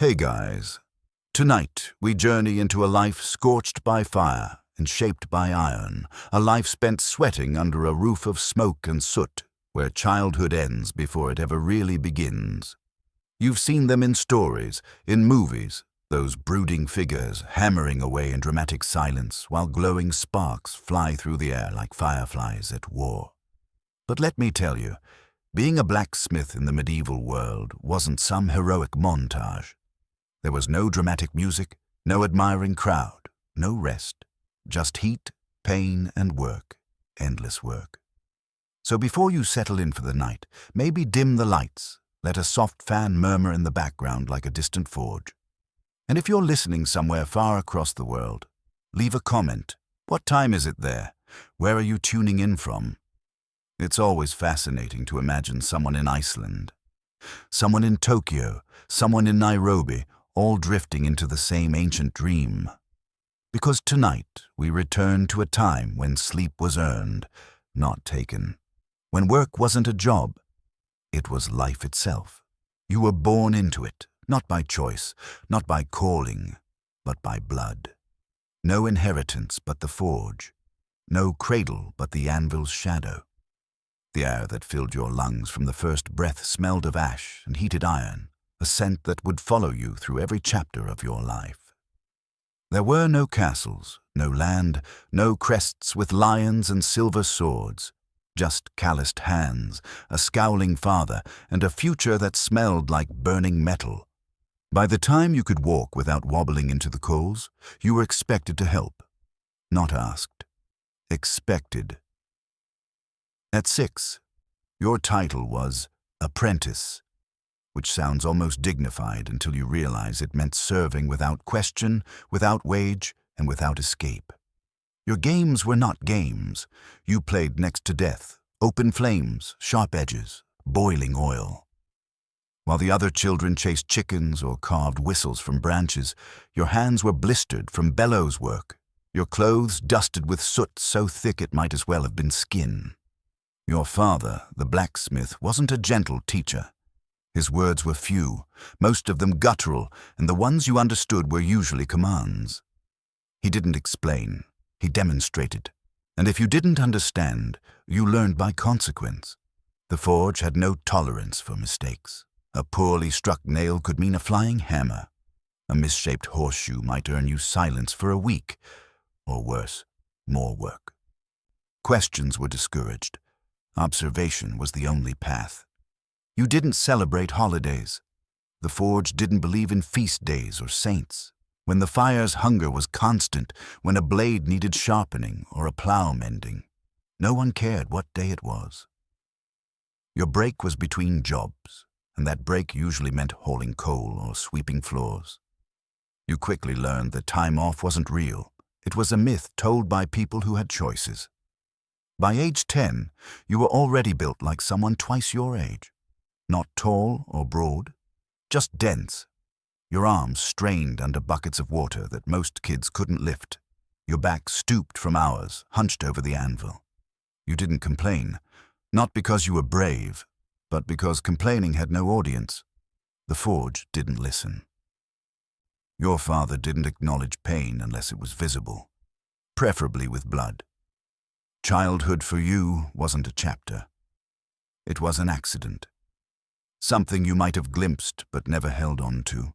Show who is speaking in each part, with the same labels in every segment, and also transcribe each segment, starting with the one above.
Speaker 1: Hey guys, tonight we journey into a life scorched by fire and shaped by iron, a life spent sweating under a roof of smoke and soot, where childhood ends before it ever really begins. You've seen them in stories, in movies, those brooding figures hammering away in dramatic silence while glowing sparks fly through the air like fireflies at war. But let me tell you, being a blacksmith in the medieval world wasn't some heroic montage. There was no dramatic music, no admiring crowd, no rest, just heat, pain, and work, endless work. So before you settle in for the night, maybe dim the lights, let a soft fan murmur in the background like a distant forge. And if you're listening somewhere far across the world, leave a comment. What time is it there? Where are you tuning in from? It's always fascinating to imagine someone in Iceland, someone in Tokyo, someone in Nairobi, all drifting into the same ancient dream. Because tonight we return to a time when sleep was earned, not taken. When work wasn't a job, it was life itself. You were born into it, not by choice, not by calling, but by blood. No inheritance but the forge, no cradle but the anvil's shadow. The air that filled your lungs from the first breath smelled of ash and heated iron, a scent that would follow you through every chapter of your life. There were no castles, no land, no crests with lions and silver swords, just calloused hands, a scowling father, and a future that smelled like burning metal. By the time you could walk without wobbling into the coals, you were expected to help. Not asked. Expected. At 6, your title was apprentice, which sounds almost dignified until you realize it meant serving without question, without wage, and without escape. Your games were not games. You played next to death, open flames, sharp edges, boiling oil. While the other children chased chickens or carved whistles from branches, your hands were blistered from bellows work, your clothes dusted with soot so thick it might as well have been skin. Your father, the blacksmith, wasn't a gentle teacher. His words were few, most of them guttural, and the ones you understood were usually commands. He didn't explain, he demonstrated. And if you didn't understand, you learned by consequence. The forge had no tolerance for mistakes. A poorly struck nail could mean a flying hammer. A misshaped horseshoe might earn you silence for a week, or worse, more work. Questions were discouraged. Observation was the only path. You didn't celebrate holidays. The forge didn't believe in feast days or saints. When the fire's hunger was constant, when a blade needed sharpening or a plow mending, no one cared what day it was. Your break was between jobs, and that break usually meant hauling coal or sweeping floors. You quickly learned that time off wasn't real. It was a myth told by people who had choices. By age 10, you were already built like someone twice your age. Not tall or broad, just dense. Your arms strained under buckets of water that most kids couldn't lift. Your back stooped from hours, hunched over the anvil. You didn't complain, not because you were brave, but because complaining had no audience. The forge didn't listen. Your father didn't acknowledge pain unless it was visible, preferably with blood. Childhood for you wasn't a chapter. It was an accident. Something you might have glimpsed but never held on to.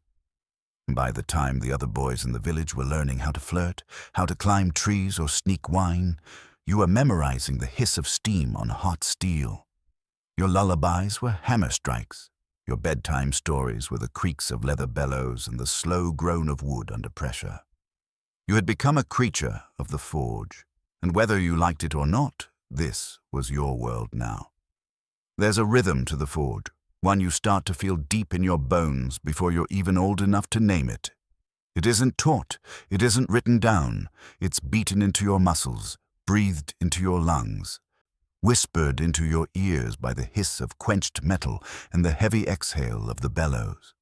Speaker 1: By the time the other boys in the village were learning how to flirt, how to climb trees or sneak wine, you were memorizing the hiss of steam on hot steel. Your lullabies were hammer strikes. Your bedtime stories were the creaks of leather bellows and the slow groan of wood under pressure. You had become a creature of the forge, and whether you liked it or not, this was your world now. There's a rhythm to the forge, one you start to feel deep in your bones before you're even old enough to name it. It isn't taught, it isn't written down, it's beaten into your muscles, breathed into your lungs, whispered into your ears by the hiss of quenched metal and the heavy exhale of the bellows.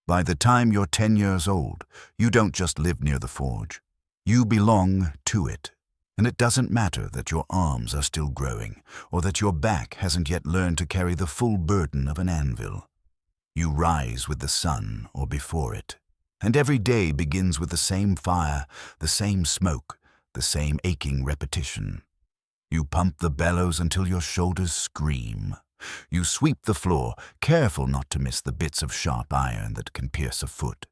Speaker 1: By the time you're 10 years old, you don't just live near the forge, you belong to it. And it doesn't matter that your arms are still growing, or that your back hasn't yet learned to carry the full burden of an anvil. You rise with the sun or before it, and every day begins with the same fire, the same smoke, the same aching repetition. You pump the bellows until your shoulders scream. You sweep the floor, careful not to miss the bits of sharp iron that can pierce a foot.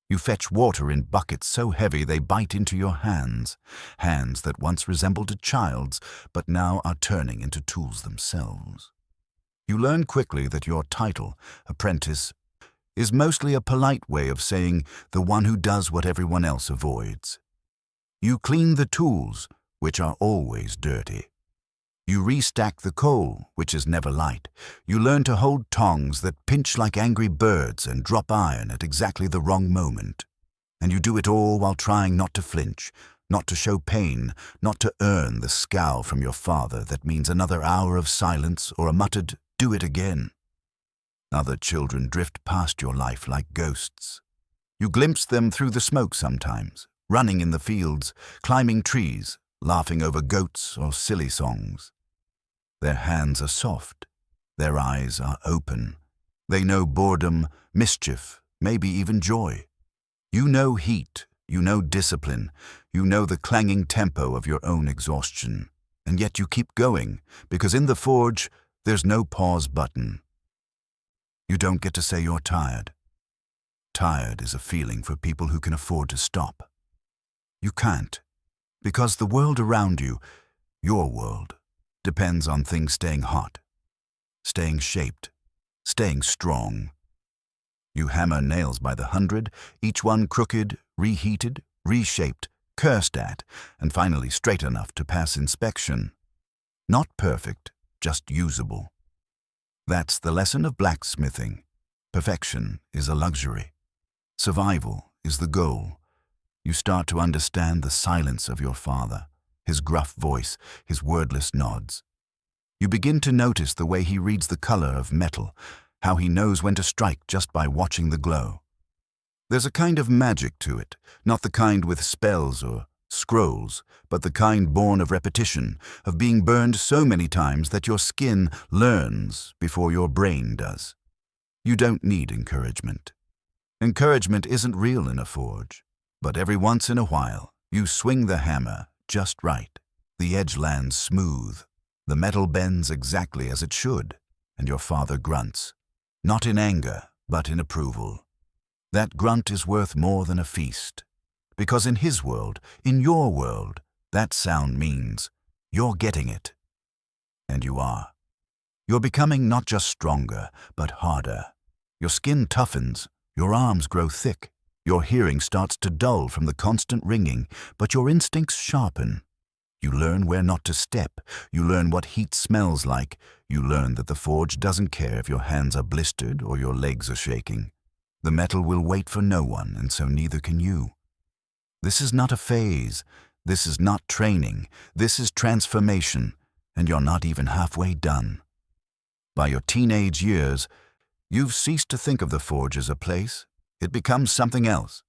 Speaker 1: You fetch water in buckets so heavy they bite into your hands, hands that once resembled a child's, but now are turning into tools themselves. You learn quickly that your title, apprentice, is mostly a polite way of saying the one who does what everyone else avoids. You clean the tools, which are always dirty. You restack the coal, which is never light. You learn to hold tongs that pinch like angry birds and drop iron at exactly the wrong moment. And you do it all while trying not to flinch, not to show pain, not to earn the scowl from your father that means another hour of silence or a muttered, "Do it again." Other children drift past your life like ghosts. You glimpse them through the smoke sometimes, running in the fields, climbing trees, laughing over goats or silly songs. Their hands are soft. Their eyes are open. They know boredom, mischief, maybe even joy. You know heat. You know discipline. You know the clanging tempo of your own exhaustion. And yet you keep going, because in the forge, there's no pause button. You don't get to say you're tired. Tired is a feeling for people who can afford to stop. You can't, because the world around you, your world, depends on things staying hot, staying shaped, staying strong. You hammer nails by the 100, each one crooked, reheated, reshaped, cursed at, and finally straight enough to pass inspection. Not perfect, just usable. That's the lesson of blacksmithing. Perfection is a luxury. Survival is the goal. You start to understand the silence of your father, his gruff voice, his wordless nods. You begin to notice the way he reads the color of metal, how he knows when to strike just by watching the glow. There's a kind of magic to it, not the kind with spells or scrolls, but the kind born of repetition, of being burned so many times that your skin learns before your brain does. You don't need encouragement. Encouragement isn't real in a forge, but every once in a while, you swing the hammer just right. The edge lands smooth. The metal bends exactly as it should, and your father grunts, not in anger, but in approval. That grunt is worth more than a feast, because in his world, in your world, that sound means you're getting it. And you are. You're becoming not just stronger, but harder. Your skin toughens, your arms grow thick, your hearing starts to dull from the constant ringing, but your instincts sharpen. You learn where not to step, you learn what heat smells like, you learn that the forge doesn't care if your hands are blistered or your legs are shaking. The metal will wait for no one, and so neither can you. This is not a phase, this is not training, this is transformation, and you're not even halfway done. By your teenage years, you've ceased to think of the forge as a place. It becomes something else,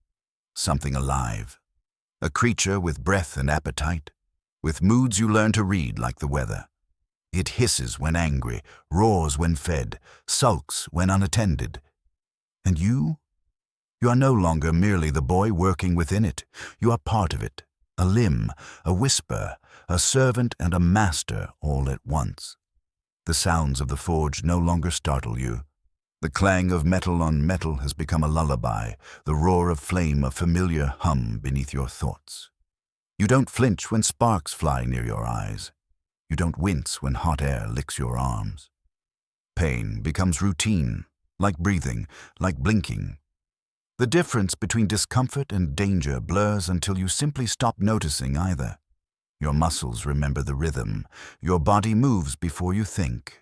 Speaker 1: something alive, a creature with breath and appetite, with moods you learn to read like the weather. It hisses when angry, roars when fed, sulks when unattended. And you are no longer merely the boy working within it. You are part of it, a limb, a whisper, a servant and a master all at once. The sounds of the forge no longer startle you. The clang of metal on metal has become a lullaby, the roar of flame a familiar hum beneath your thoughts. You don't flinch when sparks fly near your eyes. You don't wince when hot air licks your arms. Pain becomes routine, like breathing, like blinking. The difference between discomfort and danger blurs until you simply stop noticing either. Your muscles remember the rhythm. Your body moves before you think.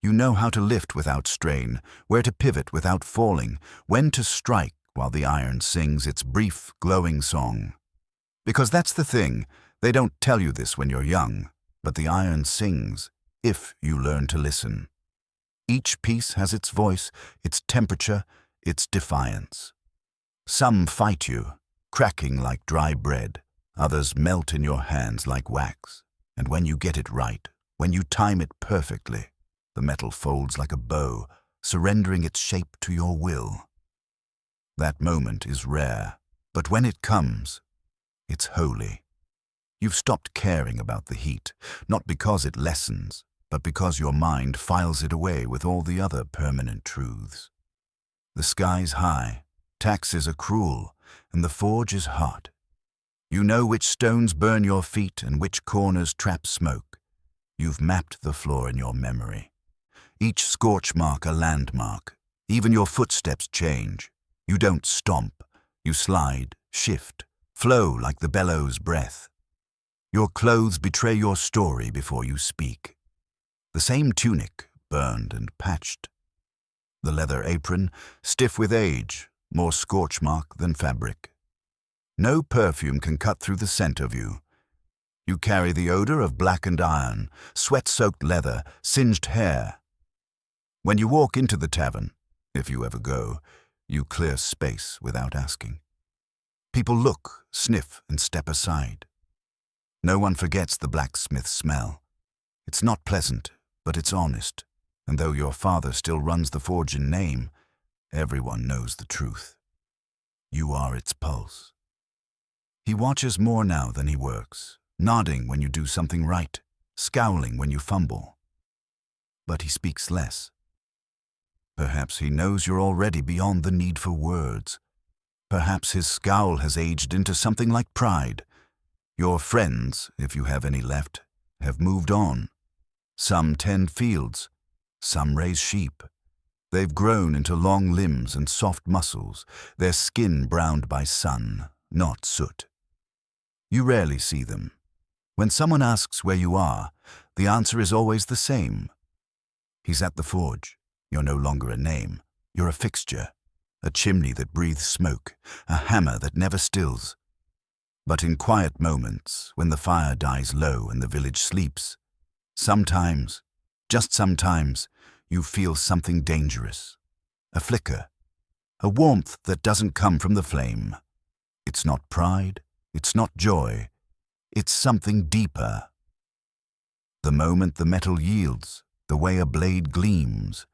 Speaker 1: You know how to lift without strain, where to pivot without falling, when to strike while the iron sings its brief, glowing song. Because that's the thing, they don't tell you this when you're young, but the iron sings, if you learn to listen. Each piece has its voice, its temperature, its defiance. Some fight you, cracking like dry bread. Others melt in your hands like wax. And when you get it right, when you time it perfectly, the metal folds like a bow, surrendering its shape to your will. That moment is rare, but when it comes, it's holy. You've stopped caring about the heat, not because it lessens, but because your mind files it away with all the other permanent truths. The sky's high, taxes are cruel, and the forge is hot. You know which stones burn your feet and which corners trap smoke. You've mapped the floor in your memory. Each scorch mark a landmark. Even your footsteps change. You don't stomp. You slide, shift, flow like the bellow's breath. Your clothes betray your story before you speak. The same tunic, burned and patched. The leather apron, stiff with age, more scorch mark than fabric. No perfume can cut through the scent of you. You carry the odor of blackened iron, sweat-soaked leather, singed hair. When you walk into the tavern, if you ever go, you clear space without asking. People look, sniff, and step aside. No one forgets the blacksmith smell. It's not pleasant, but it's honest, and though your father still runs the forge in name, everyone knows the truth. You are its pulse. He watches more now than he works, nodding when you do something right, scowling when you fumble. But he speaks less. Perhaps he knows you're already beyond the need for words. Perhaps his scowl has aged into something like pride. Your friends, if you have any left, have moved on. Some tend fields, some raise sheep. They've grown into long limbs and soft muscles, their skin browned by sun, not soot. You rarely see them. When someone asks where you are, the answer is always the same. He's at the forge. You're no longer a name. You're a fixture, a chimney that breathes smoke, a hammer that never stills. But in quiet moments, when the fire dies low and the village sleeps, sometimes, just sometimes, you feel something dangerous. A flicker, a warmth that doesn't come from the flame. It's not pride, it's not joy, it's something deeper. The moment the metal yields, the way a blade gleams,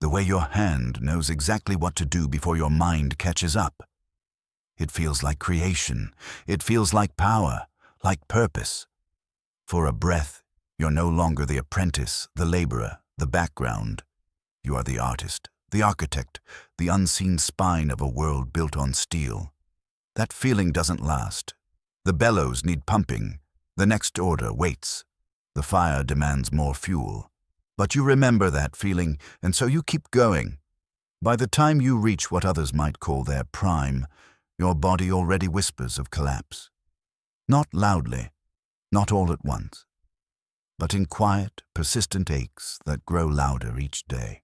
Speaker 1: the way your hand knows exactly what to do before your mind catches up. It feels like creation. It feels like power, like purpose. For a breath, you're no longer the apprentice, the laborer, the background. You are the artist, the architect, the unseen spine of a world built on steel. That feeling doesn't last. The bellows need pumping. The next order waits. The fire demands more fuel. But you remember that feeling, and so you keep going. By the time you reach what others might call their prime, your body already whispers of collapse. Not loudly, not all at once, but in quiet, persistent aches that grow louder each day.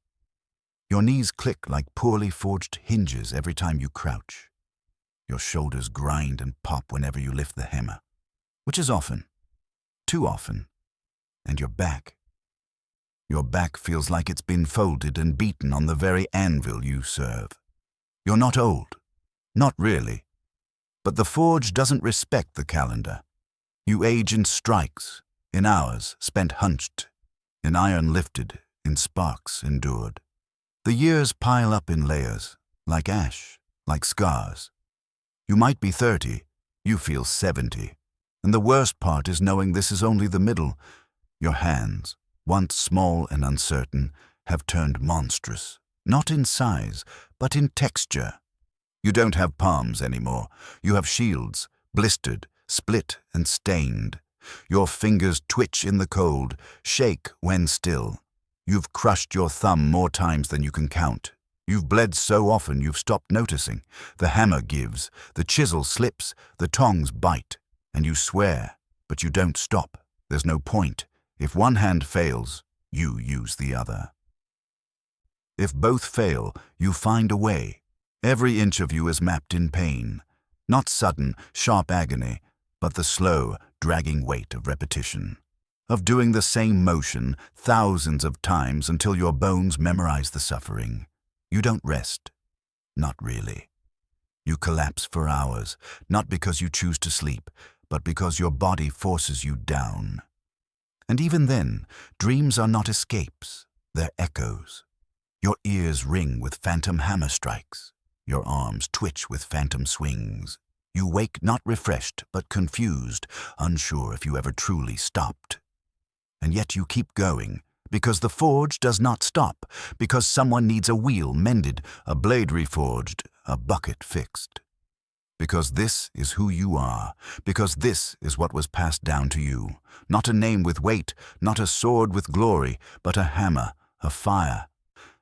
Speaker 1: Your knees click like poorly forged hinges every time you crouch. Your shoulders grind and pop whenever you lift the hammer, which is often, too often, and your back. Your back feels like it's been folded and beaten on the very anvil you serve. You're not old. Not really. But the forge doesn't respect the calendar. You age in strikes, in hours spent hunched, in iron lifted, in sparks endured. The years pile up in layers, like ash, like scars. You might be 30, you feel 70. And the worst part is knowing this is only the middle. Your hands, once small and uncertain, have turned monstrous, not in size, but in texture. You don't have palms anymore. You have shields, blistered, split, and stained. Your fingers twitch in the cold, shake when still. You've crushed your thumb more times than you can count. You've bled so often you've stopped noticing. The hammer gives, the chisel slips, the tongs bite, and you swear, but you don't stop. There's no point. If one hand fails, you use the other. If both fail, you find a way. Every inch of you is mapped in pain. Not sudden, sharp agony, but the slow, dragging weight of repetition. Of doing the same motion thousands of times until your bones memorize the suffering. You don't rest. Not really. You collapse for hours, not because you choose to sleep, but because your body forces you down. And even then, dreams are not escapes, they're echoes. Your ears ring with phantom hammer strikes. Your arms twitch with phantom swings. You wake not refreshed, but confused, unsure if you ever truly stopped. And yet you keep going, because the forge does not stop, because someone needs a wheel mended, a blade reforged, a bucket fixed. Because this is who you are, because this is what was passed down to you. Not a name with weight, not a sword with glory, but a hammer, a fire,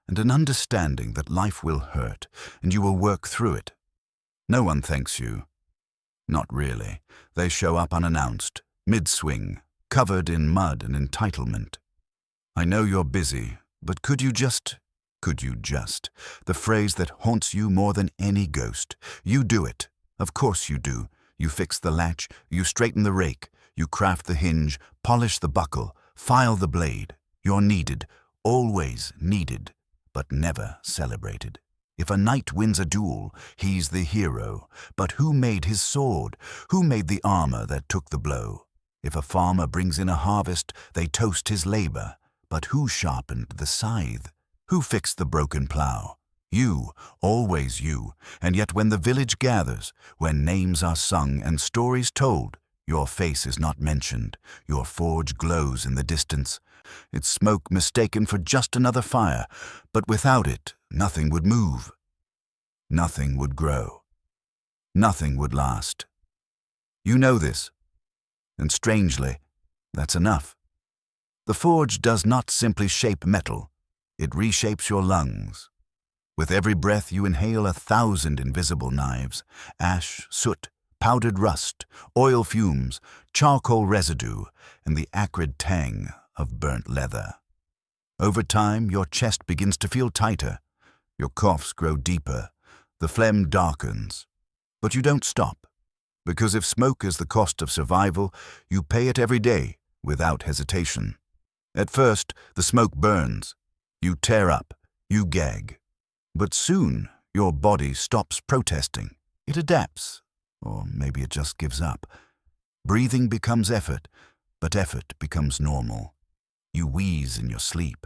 Speaker 1: and an understanding that life will hurt, and you will work through it. No one thanks you. Not really. They show up unannounced, mid-swing, covered in mud and entitlement. I know you're busy, but could you just? The phrase that haunts you more than any ghost. You do it. Of course you do. You fix the latch, you straighten the rake, you craft the hinge, polish the buckle, file the blade. You're needed, always needed, but never celebrated. If a knight wins a duel, he's the hero. But who made his sword? Who made the armor that took the blow? If a farmer brings in a harvest, they toast his labor. But who sharpened the scythe? Who fixed the broken plow? You, always you. And yet when the village gathers, when names are sung and stories told, your face is not mentioned. Your forge glows in the distance. Its smoke mistaken for just another fire, but without it, nothing would move. Nothing would grow. Nothing would last. You know this, and strangely, that's enough. The forge does not simply shape metal, it reshapes your lungs. With every breath you inhale 1,000 invisible knives, ash, soot, powdered rust, oil fumes, charcoal residue, and the acrid tang of burnt leather. Over time, your chest begins to feel tighter, your coughs grow deeper, the phlegm darkens. But you don't stop, because if smoke is the cost of survival, you pay it every day, without hesitation. At first, the smoke burns. You tear up, you gag. But soon, your body stops protesting. It adapts, or maybe it just gives up. Breathing becomes effort, but effort becomes normal. You wheeze in your sleep.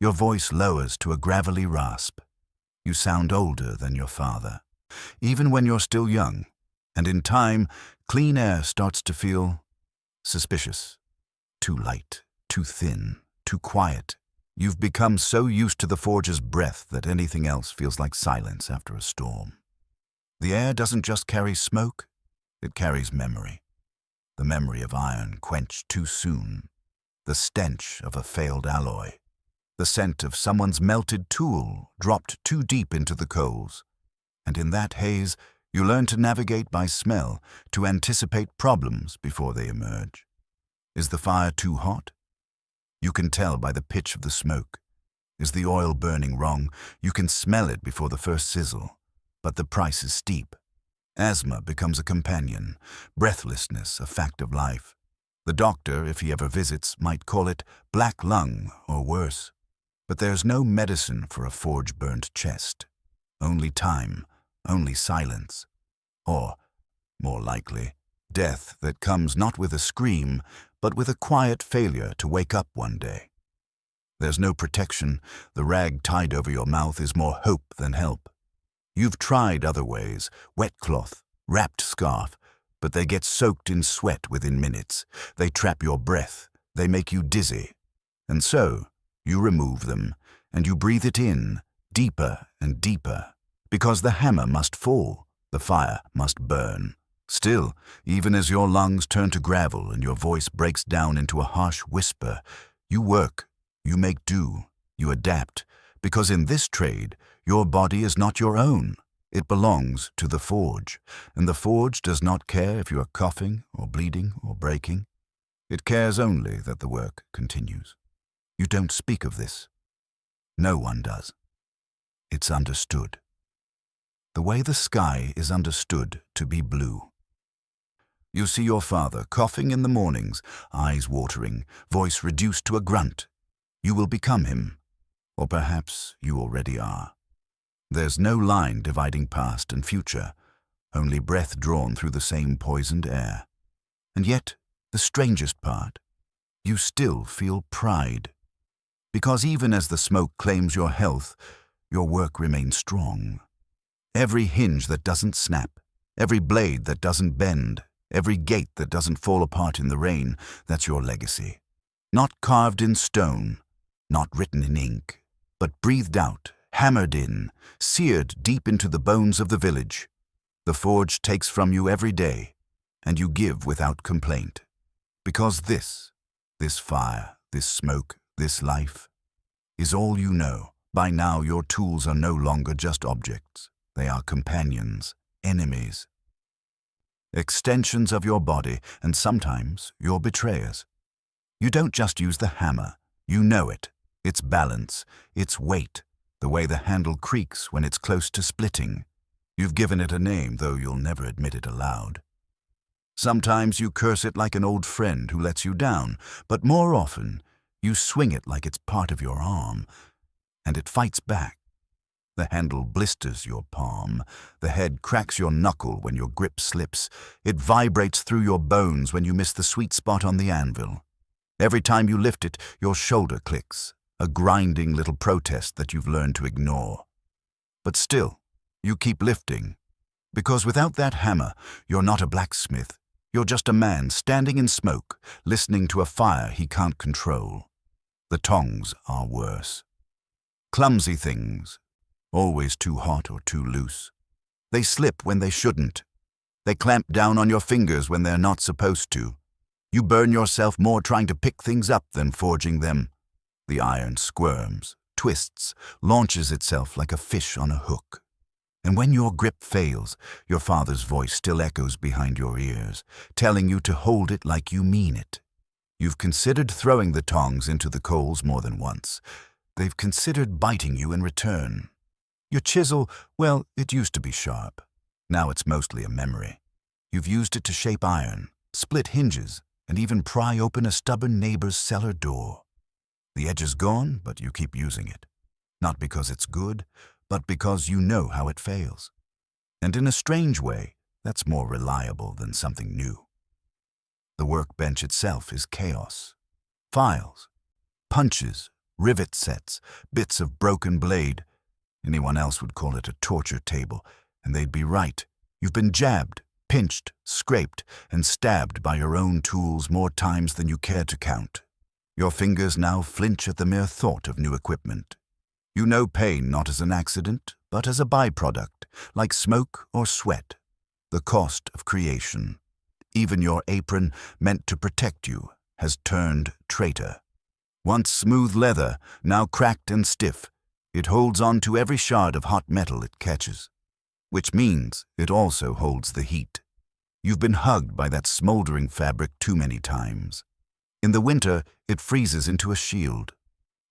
Speaker 1: Your voice lowers to a gravelly rasp. You sound older than your father, even when you're still young. And in time, clean air starts to feel suspicious. Too light, too thin, too quiet. You've become so used to the forge's breath that anything else feels like silence after a storm. The air doesn't just carry smoke, it carries memory. The memory of iron quenched too soon. The stench of a failed alloy. The scent of someone's melted tool dropped too deep into the coals. And in that haze, you learn to navigate by smell, to anticipate problems before they emerge. Is the fire too hot? You can tell by the pitch of the smoke. Is the oil burning wrong? You can smell it before the first sizzle. But the price is steep. Asthma becomes a companion, breathlessness a fact of life. The doctor, if he ever visits, might call it black lung or worse. But there's no medicine for a forge-burnt chest. Only time, only silence. Or, more likely, death that comes not with a scream, but with a quiet failure to wake up one day. There's no protection. The rag tied over your mouth is more hope than help. You've tried other ways, wet cloth, wrapped scarf, but they get soaked in sweat within minutes. They trap your breath. They make you dizzy. And so, you remove them, and you breathe it in, deeper and deeper, because the hammer must fall, the fire must burn. Still, even as your lungs turn to gravel and your voice breaks down into a harsh whisper, you work, you make do, you adapt, because in this trade, your body is not your own. It belongs to the forge, and the forge does not care if you are coughing or bleeding or breaking. It cares only that the work continues. You don't speak of this. No one does. It's understood. The way the sky is understood to be blue. You see your father coughing in the mornings, eyes watering, voice reduced to a grunt. You will become him, or perhaps you already are. There's no line dividing past and future, only breath drawn through the same poisoned air. And yet, the strangest part, you still feel pride. Because even as the smoke claims your health, your work remains strong. Every hinge that doesn't snap, every blade that doesn't bend, every gate that doesn't fall apart in the rain, that's your legacy. Not carved in stone, not written in ink, but breathed out, hammered in, seared deep into the bones of the village. The forge takes from you every day, and you give without complaint. Because this fire, this smoke, this life, is all you know. By now your tools are no longer just objects. They are companions, enemies, extensions of your body, and sometimes your betrayers. You don't just use the hammer, you know it, its balance, its weight, the way the handle creaks when it's close to splitting. You've given it a name, though you'll never admit it aloud. Sometimes you curse it like an old friend who lets you down, but more often you swing it like it's part of your arm, and it fights back. The handle blisters your palm, the head cracks your knuckle when your grip slips, it vibrates through your bones when you miss the sweet spot on the anvil. Every time you lift it, your shoulder clicks, a grinding little protest that you've learned to ignore. But still, you keep lifting, because without that hammer, you're not a blacksmith. You're just a man standing in smoke, listening to a fire he can't control. The tongs are worse. Clumsy things, always too hot or too loose. They slip when they shouldn't. They clamp down on your fingers when they're not supposed to. You burn yourself more trying to pick things up than forging them. The iron squirms, twists, launches itself like a fish on a hook. And when your grip fails, your father's voice still echoes behind your ears, telling you to hold it like you mean it. You've considered throwing the tongs into the coals more than once. They've considered biting you in return. Your chisel, well, it used to be sharp. Now it's mostly a memory. You've used it to shape iron, split hinges, and even pry open a stubborn neighbor's cellar door. The edge is gone, but you keep using it. Not because it's good, but because you know how it fails. And in a strange way, that's more reliable than something new. The workbench itself is chaos. Files, punches, rivet sets, bits of broken blade. Anyone else would call it a torture table, and they'd be right. You've been jabbed, pinched, scraped, and stabbed by your own tools more times than you care to count. Your fingers now flinch at the mere thought of new equipment. You know pain not as an accident, but as a byproduct, like smoke or sweat, the cost of creation. Even your apron, meant to protect you, has turned traitor. Once smooth leather, now cracked and stiff, it holds on to every shard of hot metal it catches, which means it also holds the heat. You've been hugged by that smoldering fabric too many times. In the winter, it freezes into a shield.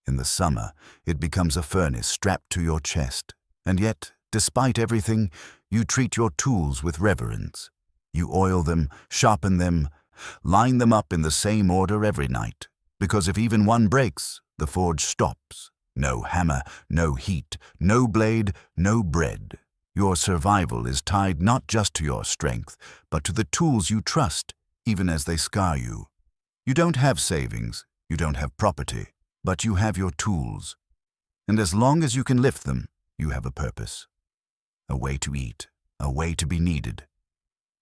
Speaker 1: In the summer, it becomes a furnace strapped to your chest. And yet, despite everything, you treat your tools with reverence. You oil them, sharpen them, line them up in the same order every night. Because if even one breaks, the forge stops. No hammer, no heat, no blade, no bread. Your survival is tied not just to your strength, but to the tools you trust, even as they scar you. You don't have savings, you don't have property, but you have your tools. And as long as you can lift them, you have a purpose. A way to eat, a way to be needed.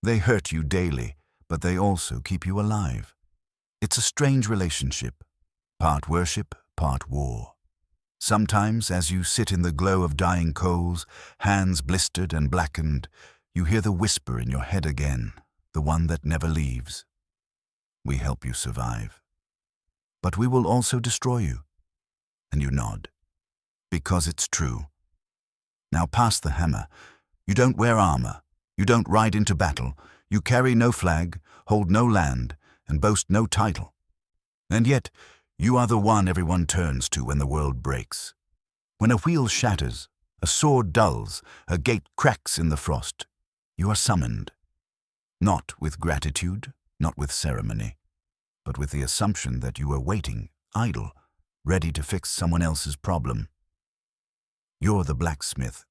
Speaker 1: They hurt you daily, but they also keep you alive. It's a strange relationship, part worship, part war. Sometimes, as you sit in the glow of dying coals, hands blistered and blackened, you hear the whisper in your head again, the one that never leaves. We help you survive. But we will also destroy you. And you nod, because it's true. Now pass the hammer. You don't wear armor. You don't ride into battle. You carry no flag, hold no land, and boast no title. And yet, you are the one everyone turns to when the world breaks. When a wheel shatters, a sword dulls, a gate cracks in the frost, you are summoned. Not with gratitude, not with ceremony, but with the assumption that you are waiting, idle, ready to fix someone else's problem. You're the blacksmith,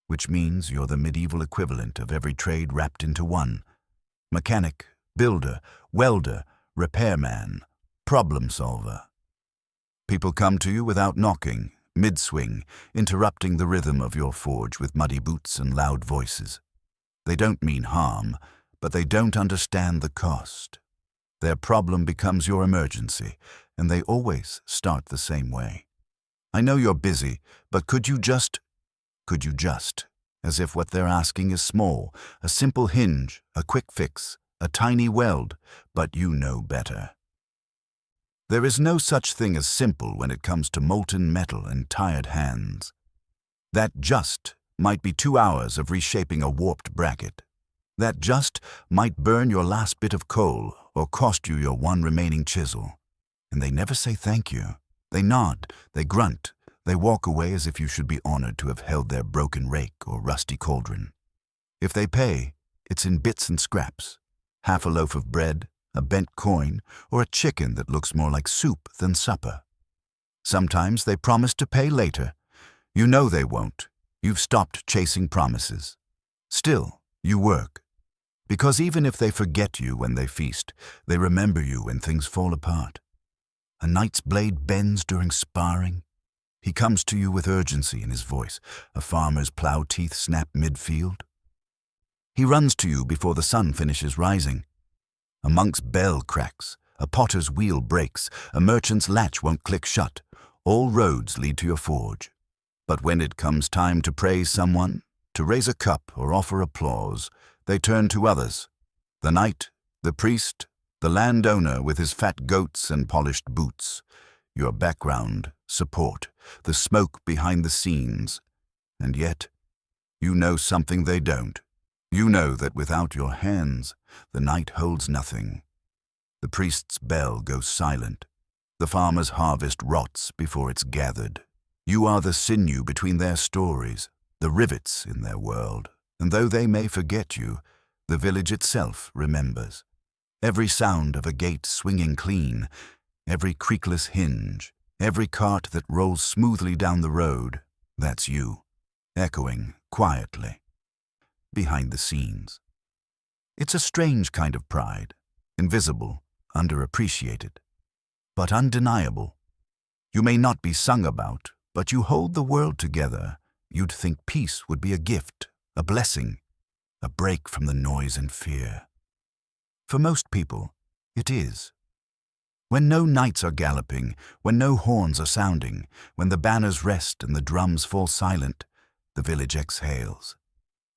Speaker 1: which means you're the medieval equivalent of every trade wrapped into one. Mechanic, builder, welder, repairman, problem solver. People come to you without knocking, mid-swing, interrupting the rhythm of your forge with muddy boots and loud voices. They don't mean harm, but they don't understand the cost. Their problem becomes your emergency, and they always start the same way. I know you're busy, but could you just, as if what they're asking is small, a simple hinge, a quick fix, a tiny weld, but you know better. There is no such thing as simple when it comes to molten metal and tired hands. That just might be 2 hours of reshaping a warped bracket. That just might burn your last bit of coal or cost you your one remaining chisel. And they never say thank you. They nod, they grunt, they walk away as if you should be honored to have held their broken rake or rusty cauldron. If they pay, it's in bits and scraps. Half a loaf of bread, a bent coin, or a chicken that looks more like soup than supper. Sometimes they promise to pay later. You know they won't. You've stopped chasing promises. Still, you work. Because even if they forget you when they feast, they remember you when things fall apart. A knight's blade bends during sparring. He comes to you with urgency in his voice. A farmer's plow teeth snap mid-field. He runs to you before the sun finishes rising. A monk's bell cracks, a potter's wheel breaks, a merchant's latch won't click shut. All roads lead to your forge. But when it comes time to praise someone, to raise a cup or offer applause, they turn to others. The knight, the priest, the landowner with his fat goats and polished boots. Your background, support, the smoke behind the scenes. And yet, you know something they don't. You know that without your hands, the night holds nothing. The priest's bell goes silent. The farmer's harvest rots before it's gathered. You are the sinew between their stories, the rivets in their world. And though they may forget you, the village itself remembers. Every sound of a gate swinging clean, every creakless hinge, every cart that rolls smoothly down the road, that's you, echoing quietly, behind the scenes. It's a strange kind of pride, invisible, underappreciated, but undeniable. You may not be sung about, but you hold the world together. You'd think peace would be a gift, a blessing, a break from the noise and fear. For most people, it is. When no knights are galloping, when no horns are sounding, when the banners rest and the drums fall silent, the village exhales.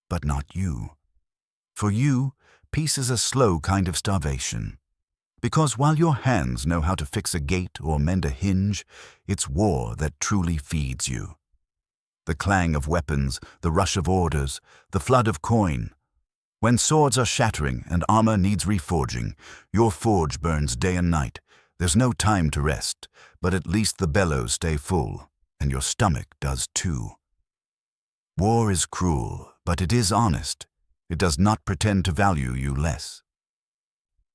Speaker 1: But not you. For you, peace is a slow kind of starvation. Because while your hands know how to fix a gate or mend a hinge, it's war that truly feeds you. The clang of weapons, the rush of orders, the flood of coin. When swords are shattering and armor needs reforging, your forge burns day and night. There's no time to rest, but at least the bellows stay full, and your stomach does too. War is cruel, but it is honest. It does not pretend to value you less.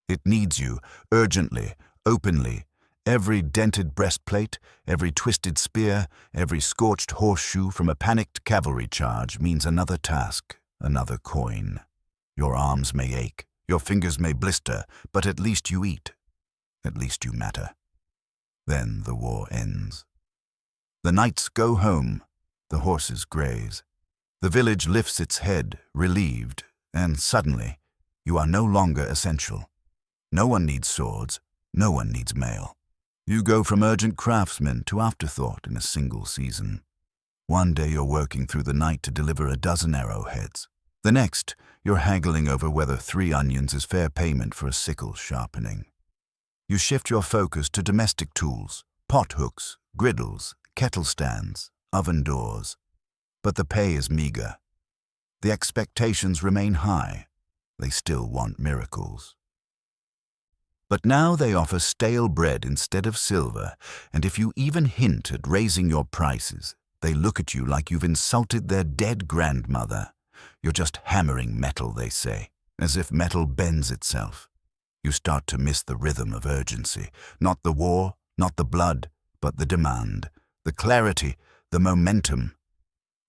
Speaker 1: It needs you, urgently, openly. Every dented breastplate, every twisted spear, every scorched horseshoe from a panicked cavalry charge means another task, another coin. Your arms may ache, your fingers may blister, but at least you eat. At least you matter. Then the war ends. The knights go home, the horses graze. The village lifts its head, relieved, and suddenly, you are no longer essential. No one needs swords, no one needs mail. You go from urgent craftsman to afterthought in a single season. One day you're working through the night to deliver a dozen arrowheads. The next, you're haggling over whether 3 onions is fair payment for a sickle sharpening. You shift your focus to domestic tools, pot hooks, griddles, kettle stands, oven doors. But the pay is meager. The expectations remain high. They still want miracles. But now they offer stale bread instead of silver, and if you even hint at raising your prices, they look at you like you've insulted their dead grandmother. You're just hammering metal, they say, as if metal bends itself. You start to miss the rhythm of urgency, not the war, not the blood, but the demand, the clarity, the momentum.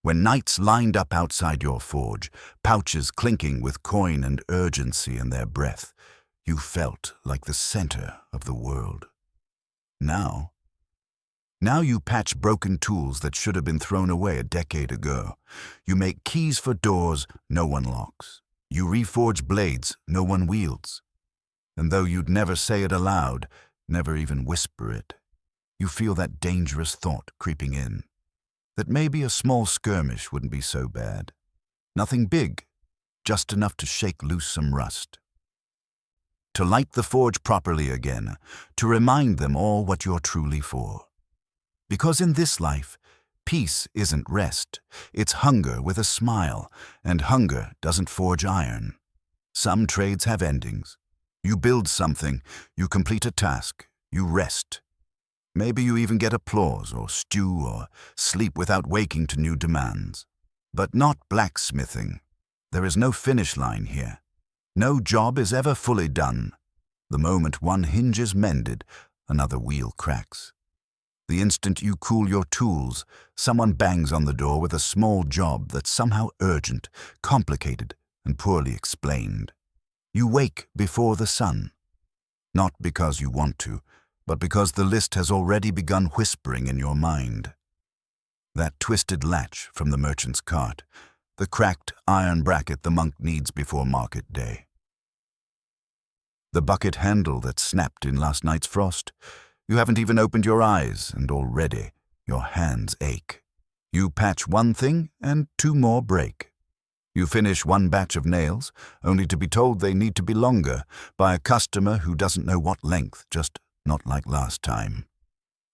Speaker 1: When knights lined up outside your forge, pouches clinking with coin and urgency in their breath, you felt like the center of the world. Now, Now you patch broken tools that should have been thrown away a decade ago. You make keys for doors no one locks. You reforge blades no one wields. And though you'd never say it aloud, never even whisper it, you feel that dangerous thought creeping in, that maybe a small skirmish wouldn't be so bad. Nothing big, just enough to shake loose some rust. To light the forge properly again, to remind them all what you're truly for. Because in this life, peace isn't rest, it's hunger with a smile, and hunger doesn't forge iron. Some trades have endings. You build something, you complete a task, you rest. Maybe you even get applause or stew or sleep without waking to new demands. But not blacksmithing. There is no finish line here. No job is ever fully done. The moment one hinge is mended, another wheel cracks. The instant you cool your tools, someone bangs on the door with a small job that's somehow urgent, complicated, and poorly explained. You wake before the sun. Not because you want to, but because the list has already begun whispering in your mind. That twisted latch from the merchant's cart, the cracked iron bracket the monk needs before market day. The bucket handle that snapped in last night's frost. You haven't even opened your eyes, and already your hands ache. You patch one thing, and two more break. You finish one batch of nails, only to be told they need to be longer by a customer who doesn't know what length, just not like last time.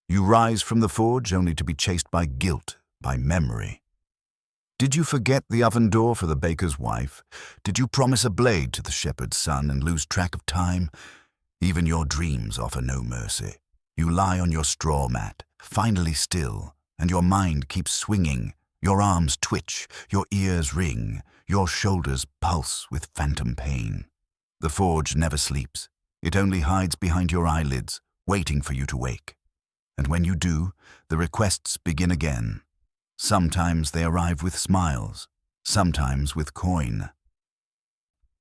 Speaker 1: You rise from the forge only to be chased by guilt, by memory. Did you forget the oven door for the baker's wife? Did you promise a blade to the shepherd's son and lose track of time? Even your dreams offer no mercy. You lie on your straw mat, finally still, and your mind keeps swinging. Your arms twitch, your ears ring, your shoulders pulse with phantom pain. The forge never sleeps. It only hides behind your eyelids, waiting for you to wake. And when you do, the requests begin again. Sometimes they arrive with smiles, sometimes with coin.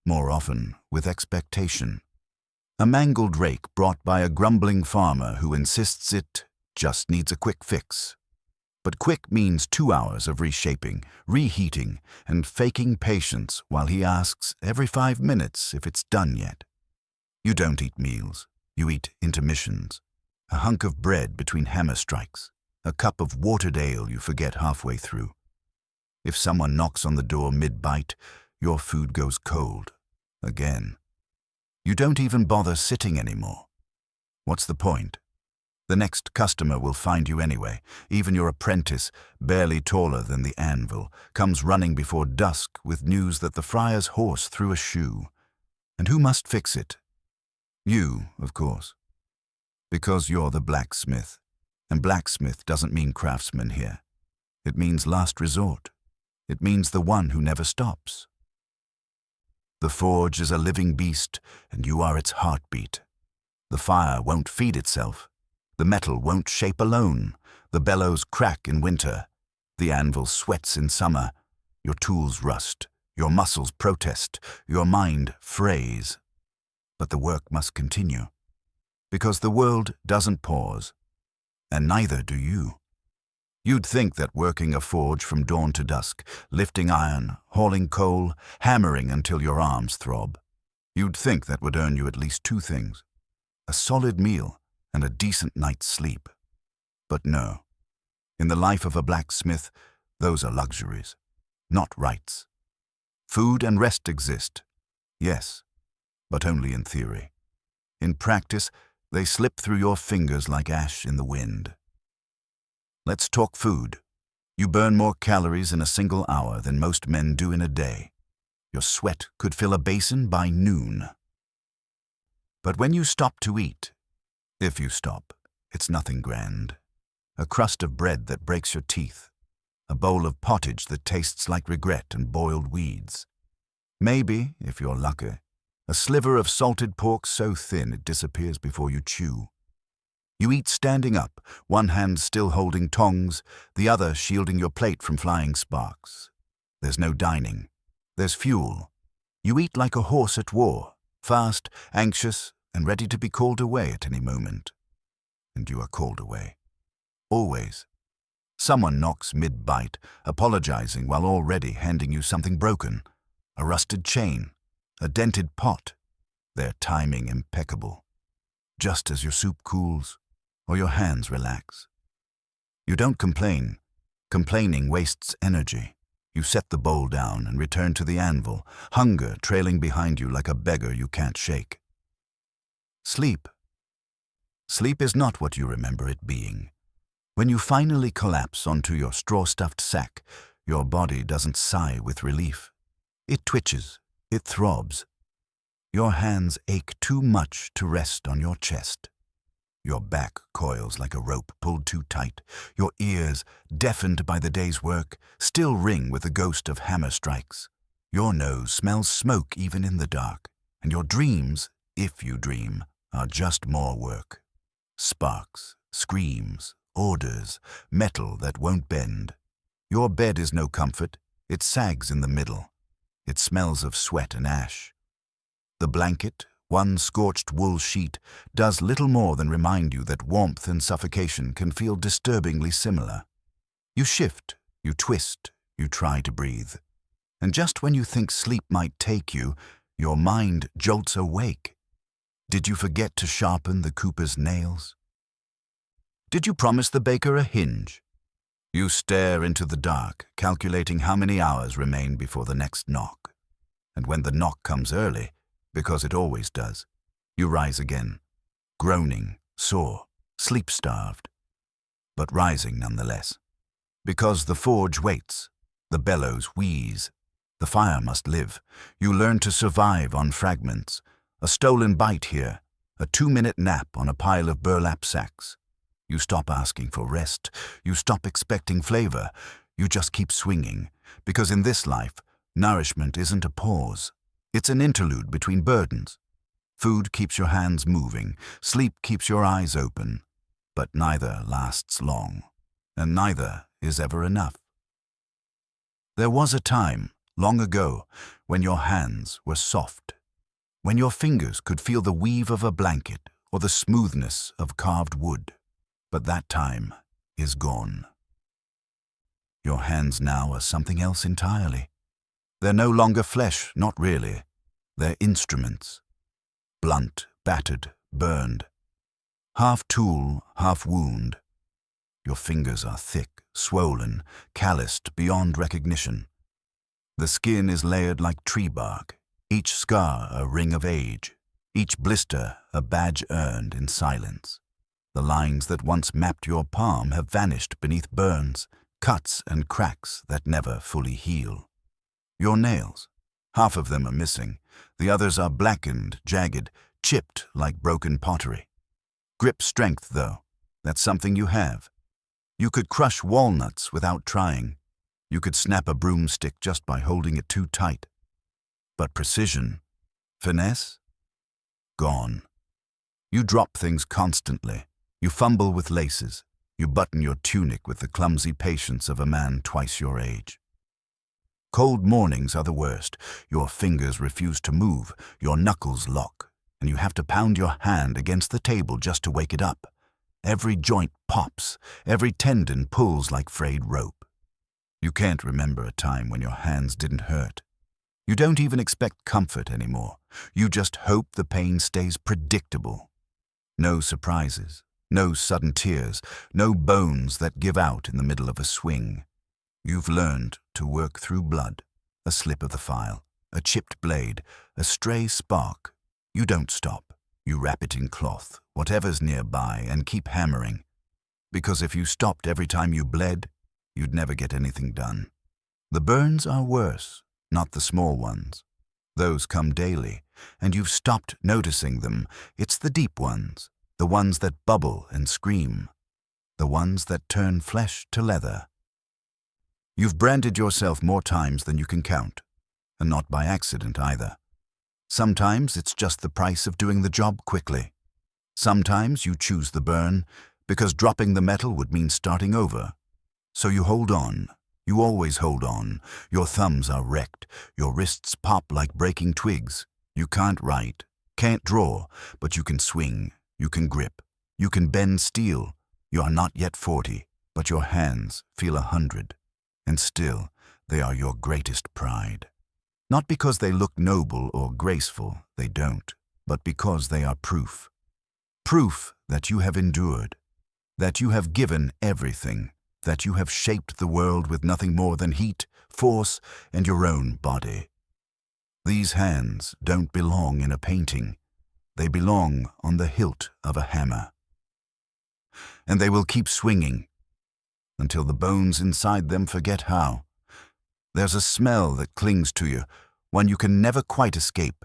Speaker 1: More often with expectation. A mangled rake brought by a grumbling farmer who insists it just needs a quick fix. But quick means 2 hours of reshaping, reheating, and faking patience while he asks every 5 minutes if it's done yet. You don't eat meals, you eat intermissions. A hunk of bread between hammer strikes, a cup of watered ale you forget halfway through. If someone knocks on the door mid-bite, your food goes cold. Again. You don't even bother sitting anymore. What's the point? The next customer will find you anyway. Even your apprentice, barely taller than the anvil, comes running before dusk with news that the friar's horse threw a shoe. And who must fix it? You, of course. Because you're the blacksmith. And blacksmith doesn't mean craftsman here. It means last resort. It means the one who never stops. The forge is a living beast, and you are its heartbeat. The fire won't feed itself. The metal won't shape alone. The bellows crack in winter. The anvil sweats in summer. Your tools rust. Your muscles protest. Your mind frays. But the work must continue. Because the world doesn't pause. And neither do you. You'd think that working a forge from dawn to dusk, lifting iron, hauling coal, hammering until your arms throb, you'd think that would earn you at least 2 things. A solid meal and a decent night's sleep. But no. In the life of a blacksmith, those are luxuries, not rights. Food and rest exist, yes, but only in theory. In practice, they slip through your fingers like ash in the wind. Let's talk food. You burn more calories in a single hour than most men do in a day. Your sweat could fill a basin by noon. But when you stop to eat, if you stop, it's nothing grand. A crust of bread that breaks your teeth. A bowl of pottage that tastes like regret and boiled weeds. Maybe, if you're lucky, a sliver of salted pork so thin it disappears before you chew. You eat standing up, one hand still holding tongs, the other shielding your plate from flying sparks. There's no dining. There's fuel. You eat like a horse at war, fast, anxious, and ready to be called away at any moment. And you are called away. Always. Someone knocks mid-bite, apologizing while already handing you something broken. A rusted chain, a dented pot. Their timing impeccable. Just as your soup cools, or your hands relax. You don't complain. Complaining wastes energy. You set the bowl down and return to the anvil, hunger trailing behind you like a beggar you can't shake. Sleep. Sleep is not what you remember it being. When you finally collapse onto your straw-stuffed sack, your body doesn't sigh with relief. It twitches, it throbs. Your hands ache too much to rest on your chest. Your back coils like a rope pulled too tight. Your ears, deafened by the day's work, still ring with the ghost of hammer strikes. Your nose smells smoke even in the dark. And your dreams, if you dream, are just more work. Sparks, screams, orders, metal that won't bend. Your bed is no comfort. It sags in the middle. It smells of sweat and ash. The blanket, one scorched wool sheet, does little more than remind you that warmth and suffocation can feel disturbingly similar. You shift, you twist, you try to breathe. And just when you think sleep might take you, your mind jolts awake. Did you forget to sharpen the cooper's nails? Did you promise the baker a hinge? You stare into the dark, calculating how many hours remain before the next knock. And when the knock comes early, because it always does, you rise again, groaning, sore, sleep-starved, but rising nonetheless. Because the forge waits, the bellows wheeze, the fire must live. You learn to survive on fragments, a stolen bite here, a 2-minute nap on a pile of burlap sacks. You stop asking for rest, you stop expecting flavor, you just keep swinging, because in this life, nourishment isn't a pause. It's an interlude between burdens. Food keeps your hands moving, sleep keeps your eyes open, but neither lasts long, and neither is ever enough. There was a time, long ago, when your hands were soft, when your fingers could feel the weave of a blanket or the smoothness of carved wood. But that time is gone. Your hands now are something else entirely. They're no longer flesh, not really. They're instruments. Blunt, battered, burned. Half tool, half wound. Your fingers are thick, swollen, calloused beyond recognition. The skin is layered like tree bark, each scar a ring of age, each blister a badge earned in silence. The lines that once mapped your palm have vanished beneath burns, cuts and cracks that never fully heal. Your nails, half of them are missing, the others are blackened, jagged, chipped like broken pottery. Grip strength, though, that's something you have. You could crush walnuts without trying. You could snap a broomstick just by holding it too tight. But precision, finesse, gone. You drop things constantly. You fumble with laces. You button your tunic with the clumsy patience of a man twice your age. Cold mornings are the worst. Your fingers refuse to move, your knuckles lock, and you have to pound your hand against the table just to wake it up. Every joint pops, every tendon pulls like frayed rope. You can't remember a time when your hands didn't hurt. You don't even expect comfort anymore. You just hope the pain stays predictable. No surprises. No sudden tears, no bones that give out in the middle of a swing. You've learned to work through blood, a slip of the file, a chipped blade, a stray spark. You don't stop. You wrap it in cloth, whatever's nearby, and keep hammering. Because if you stopped every time you bled, you'd never get anything done. The burns are worse, not the small ones. Those come daily, and you've stopped noticing them. It's the deep ones. The ones that bubble and scream, the ones that turn flesh to leather. You've branded yourself more times than you can count, and not by accident either. Sometimes it's just the price of doing the job quickly. Sometimes you choose the burn because dropping the metal would mean starting over. So you hold on. You always hold on. Your thumbs are wrecked. Your wrists pop like breaking twigs. You can't write, can't draw, but you can swing. You can grip. You can bend steel. You are not yet 40, but your hands feel 100, and still they are your greatest pride. Not because they look noble or graceful, they don't, but because they are proof. Proof that you have endured, that you have given everything, that you have shaped the world with nothing more than heat, force, and your own body. These hands don't belong in a painting. They belong on the hilt of a hammer. And they will keep swinging until the bones inside them forget how. There's a smell that clings to you, one you can never quite escape.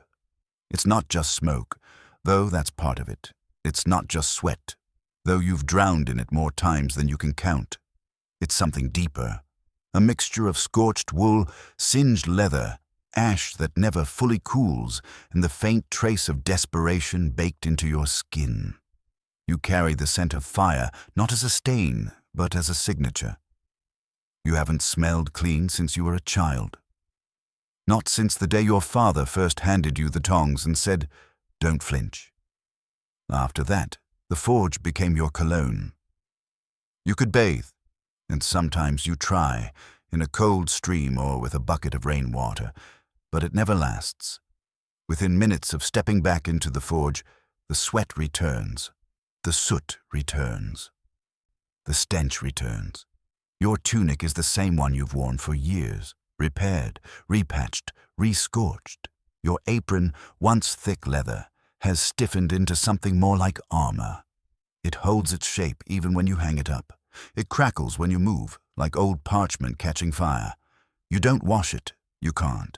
Speaker 1: It's not just smoke, though that's part of it. It's not just sweat, though you've drowned in it more times than you can count. It's something deeper, a mixture of scorched wool, singed leather, ash that never fully cools, and the faint trace of desperation baked into your skin. You carry the scent of fire, not as a stain, but as a signature. You haven't smelled clean since you were a child. Not since the day your father first handed you the tongs and said, "Don't flinch." After that, the forge became your cologne. You could bathe, and sometimes you try, in a cold stream or with a bucket of rainwater, but it never lasts. Within minutes of stepping back into the forge, the sweat returns, the soot returns, the stench returns. Your tunic is the same one you've worn for years, repaired, repatched, rescorched. Your apron, once thick leather, has stiffened into something more like armor. It holds its shape even when you hang it up. It crackles when you move, like old parchment catching fire. You don't wash it, you can't.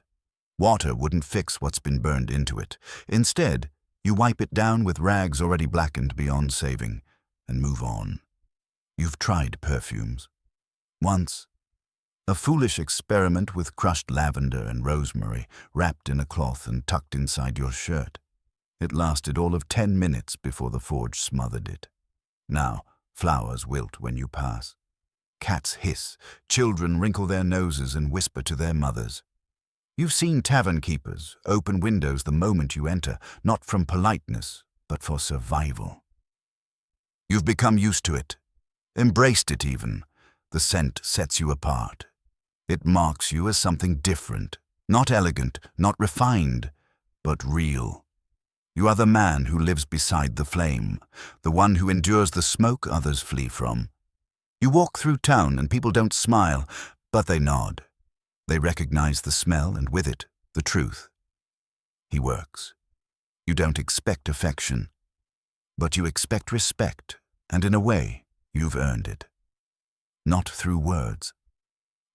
Speaker 1: Water wouldn't fix what's been burned into it. Instead, you wipe it down with rags already blackened beyond saving, and move on. You've tried perfumes. Once, a foolish experiment with crushed lavender and rosemary, wrapped in a cloth and tucked inside your shirt. It lasted all of 10 minutes before the forge smothered it. Now, flowers wilt when you pass. Cats hiss, children wrinkle their noses and whisper to their mothers. You've seen tavern keepers open windows the moment you enter, not from politeness, but for survival. You've become used to it, embraced it even. The scent sets you apart. It marks you as something different, not elegant, not refined, but real. You are the man who lives beside the flame, the one who endures the smoke others flee from. You walk through town and people don't smile, but they nod. They recognize the smell and with it, the truth. He works. You don't expect affection, but you expect respect, and in a way, you've earned it. Not through words,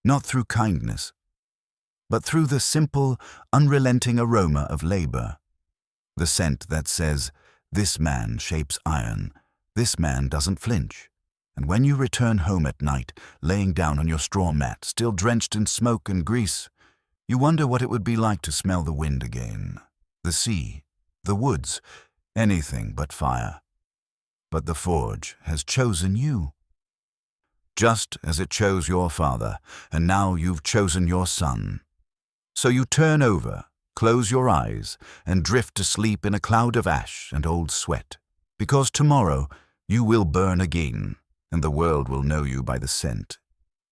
Speaker 1: not through kindness, but through the simple, unrelenting aroma of labor. The scent that says, "This man shapes iron, this man doesn't flinch." And when you return home at night, laying down on your straw mat, still drenched in smoke and grease, you wonder what it would be like to smell the wind again, the sea, the woods, anything but fire. But the forge has chosen you. Just as it chose your father, and now you've chosen your son. So you turn over, close your eyes, and drift to sleep in a cloud of ash and old sweat, because tomorrow you will burn again, and the world will know you by the scent.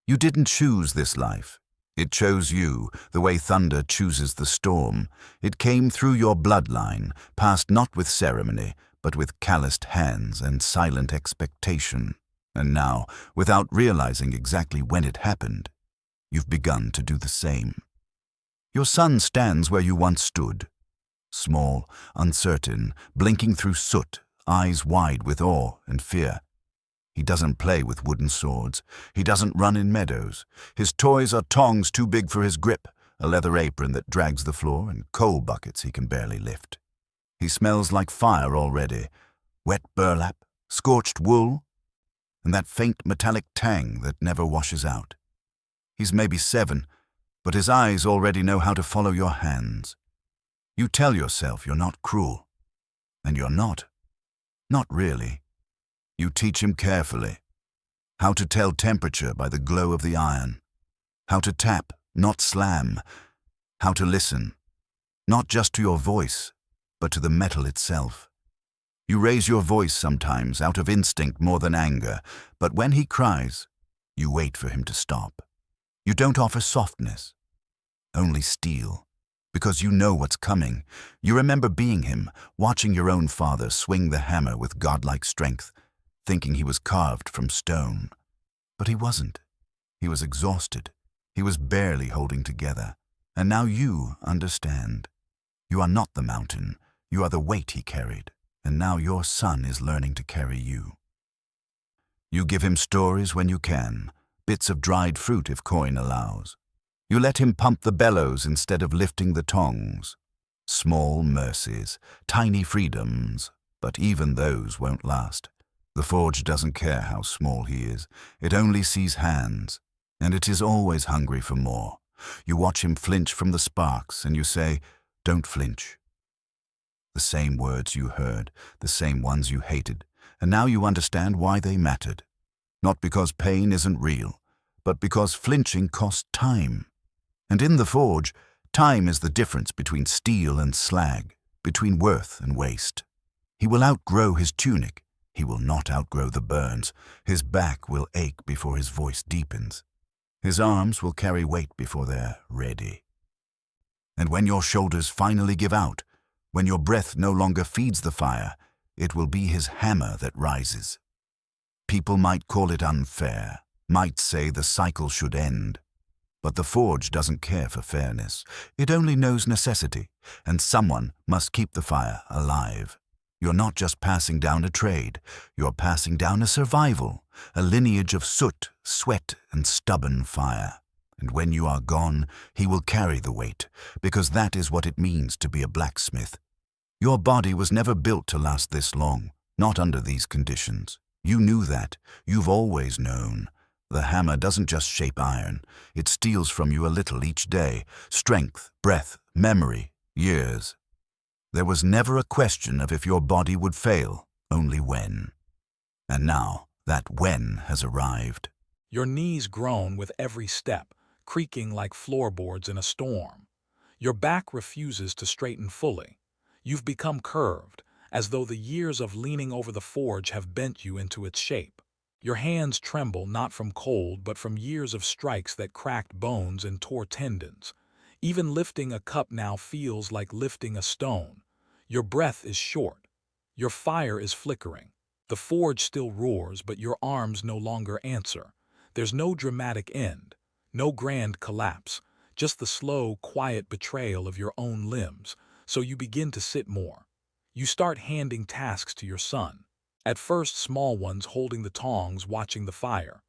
Speaker 1: You didn't choose this life. It chose you, the way thunder chooses the storm. It came through your bloodline, passed not with ceremony, but with calloused hands and silent expectation. And now, without realizing exactly when it happened, you've begun to do the same. Your son stands where you once stood, small, uncertain, blinking through soot, eyes wide with awe and fear. He doesn't play with wooden swords. He doesn't run in meadows. His toys are tongs too big for his grip, a leather apron that drags the floor, and coal buckets he can barely lift. He smells like fire already, wet burlap, scorched wool, and that faint metallic tang that never washes out. He's maybe 7, but his eyes already know how to follow your hands. You tell yourself you're not cruel, and you're not. Not really. You teach him carefully how to tell temperature by the glow of the iron, how to tap, not slam, how to listen, not just to your voice, but to the metal itself. You raise your voice sometimes out of instinct more than anger, but when he cries, you wait for him to stop. You don't offer softness, only steel, because you know what's coming. You remember being him, watching your own father swing the hammer with godlike strength, thinking he was carved from stone. But he wasn't. He was exhausted. He was barely holding together. And now you understand. You are not the mountain. You are the weight he carried. And now your son is learning to carry you. You give him stories when you can, bits of dried fruit if coin allows. You let him pump the bellows instead of lifting the tongs. Small mercies, tiny freedoms, but even those won't last. The forge doesn't care how small he is. It only sees hands, and it is always hungry for more. You watch him flinch from the sparks, and you say, "Don't flinch." The same words you heard, the same ones you hated, and now you understand why they mattered. Not because pain isn't real, but because flinching costs time. And in the forge, time is the difference between steel and slag, between worth and waste. He will outgrow his tunic. He will not outgrow the burns. His back will ache before his voice deepens. His arms will carry weight before they're ready. And when your shoulders finally give out, when your breath no longer feeds the fire, it will be his hammer that rises. People might call it unfair, might say the cycle should end. But the forge doesn't care for fairness. It only knows necessity, and someone must keep the fire alive. You're not just passing down a trade, you're passing down a survival, a lineage of soot, sweat, and stubborn fire. And when you are gone, he will carry the weight, because that is what it means to be a blacksmith. Your body was never built to last this long, not under these conditions. You knew that. You've always known. The hammer doesn't just shape iron. It steals from you a little each day. Strength, breath, memory, years. There was never a question of if your body would fail, only when. And now, that when has arrived.
Speaker 2: Your knees groan with every step, creaking like floorboards in a storm. Your back refuses to straighten fully. You've become curved, as though the years of leaning over the forge have bent you into its shape. Your hands tremble not from cold but from years of strikes that cracked bones and tore tendons. Even lifting a cup now feels like lifting a stone. Your breath is short. Your fire is flickering. The forge still roars, but your arms no longer answer. There's no dramatic end, no grand collapse, just the slow, quiet betrayal of your own limbs. So you begin to sit more. You start handing tasks to your son. At first small ones, holding the tongs, watching the fire.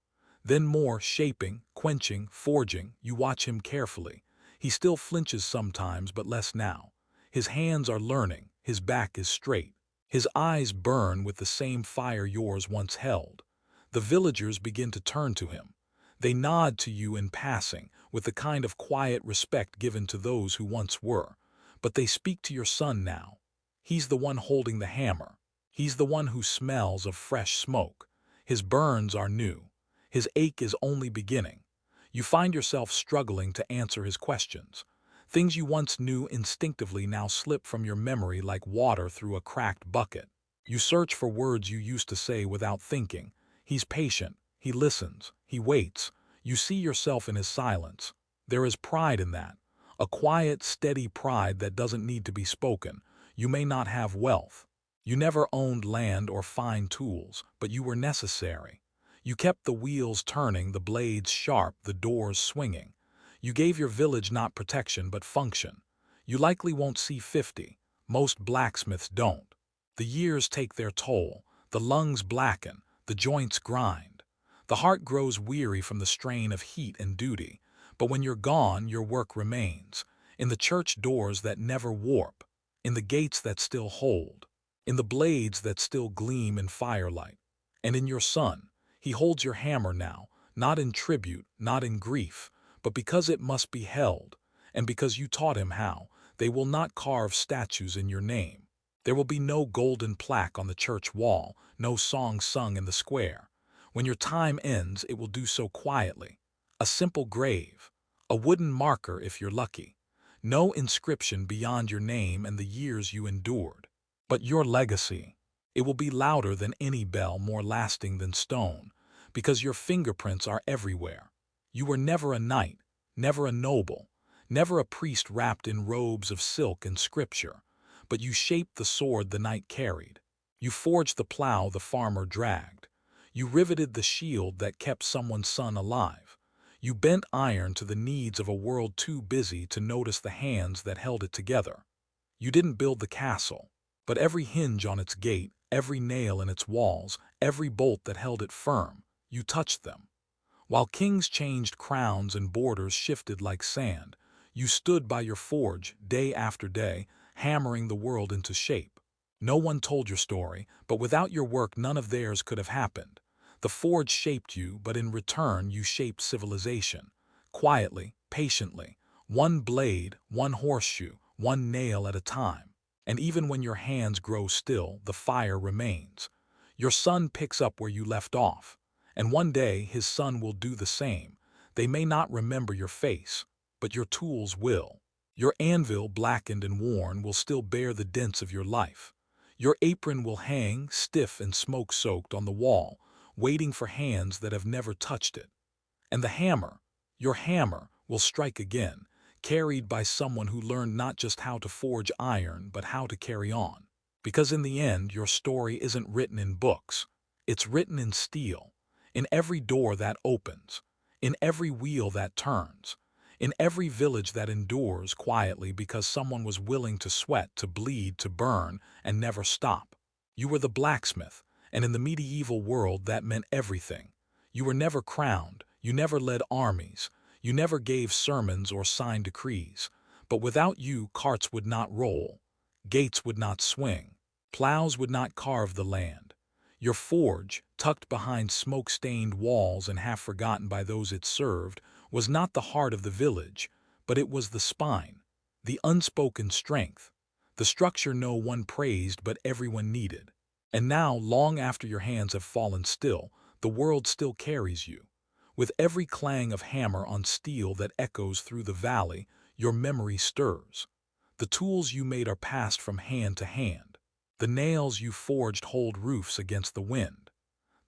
Speaker 2: Then more, shaping, quenching, forging. You watch him carefully. He still flinches sometimes, but less now. His hands are learning. His back is straight. His eyes burn with the same fire yours once held. The villagers begin to turn to him. They nod to you in passing, with the kind of quiet respect given to those who once were. But they speak to your son now. He's the one holding the hammer. He's the one who smells of fresh smoke. His burns are new. His ache is only beginning. You find yourself struggling to answer his questions. Things you once knew instinctively now slip from your memory like water through a cracked bucket. You search for words you used to say without thinking. He's patient. He listens. He waits. You see yourself in his silence. There is pride in that. A quiet, steady pride that doesn't need to be spoken. You may not have wealth. You never owned land or fine tools, but you were necessary. You kept the wheels turning, the blades sharp, the doors swinging. You gave your village not protection but function. You likely won't see 50. Most blacksmiths don't. The years take their toll. The lungs blacken. The joints grind. The heart grows weary from the strain of heat and duty. But when you're gone, your work remains. In the church doors that never warp. In the gates that still hold. In the blades that still gleam in firelight. And in your son. He holds your hammer now, not in tribute, not in grief, but because it must be held, and because you taught him how. They will not carve statues in your name. There will be no golden plaque on the church wall, no song sung in the square. When your time ends, it will do so quietly. A simple grave, a wooden marker if you're lucky. No inscription beyond your name and the years you endured. But your legacy. It will be louder than any bell, more lasting than stone, because your fingerprints are everywhere. You were never a knight, never a noble, never a priest wrapped in robes of silk and scripture, but you shaped the sword the knight carried. You forged the plow the farmer dragged. You riveted the shield that kept someone's son alive. You bent iron to the needs of a world too busy to notice the hands that held it together. You didn't build the castle, but every hinge on its gate, every nail in its walls, every bolt that held it firm, you touched them. While kings changed crowns and borders shifted like sand, you stood by your forge day after day, hammering the world into shape. No one told your story, but without your work none of theirs could have happened. The forge shaped you, but in return you shaped civilization. Quietly, patiently, one blade, one horseshoe, one nail at a time. And even when your hands grow still, the fire remains. Your son picks up where you left off. And one day his son will do the same. They may not remember your face, but your tools will. Your anvil, blackened and worn, will still bear the dents of your life. Your apron will hang, stiff and smoke-soaked, on the wall, waiting for hands that have never touched it. And the hammer, your hammer, will strike again, carried by someone who learned not just how to forge iron, but how to carry on. Because in the end, your story isn't written in books. It's written in steel, in every door that opens, in every wheel that turns, in every village that endures quietly because someone was willing to sweat, to bleed, to burn, and never stop. You were the blacksmith, and in the medieval world that meant everything. You were never crowned, you never led armies, you never gave sermons or signed decrees. But without you, carts would not roll, gates would not swing, plows would not carve the land. Your forge, tucked behind smoke-stained walls and half forgotten by those it served, was not the heart of the village, but it was the spine, the unspoken strength, the structure no one praised but everyone needed. And now, long after your hands have fallen still, the world still carries you. With every clang of hammer on steel that echoes through the valley, your memory stirs. The tools you made are passed from hand to hand. The nails you forged hold roofs against the wind.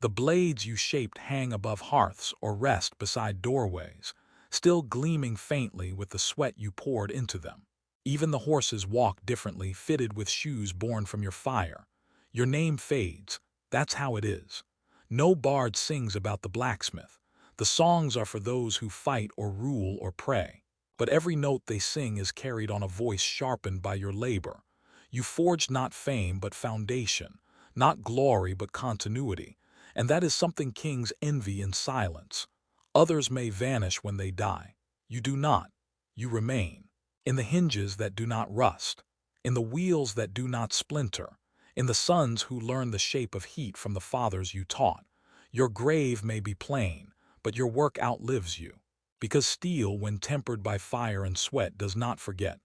Speaker 2: The blades you shaped hang above hearths or rest beside doorways, still gleaming faintly with the sweat you poured into them. Even the horses walk differently, fitted with shoes born from your fire. Your name fades. That's how it is. No bard sings about the blacksmith. The songs are for those who fight or rule or pray. But every note they sing is carried on a voice sharpened by your labor. You forged not fame but foundation, not glory but continuity, and that is something kings envy in silence. Others may vanish when they die. You do not. You remain. In the hinges that do not rust, in the wheels that do not splinter, in the sons who learn the shape of heat from the fathers you taught. Your grave may be plain, but your work outlives you. Because steel, when tempered by fire and sweat, does not forget.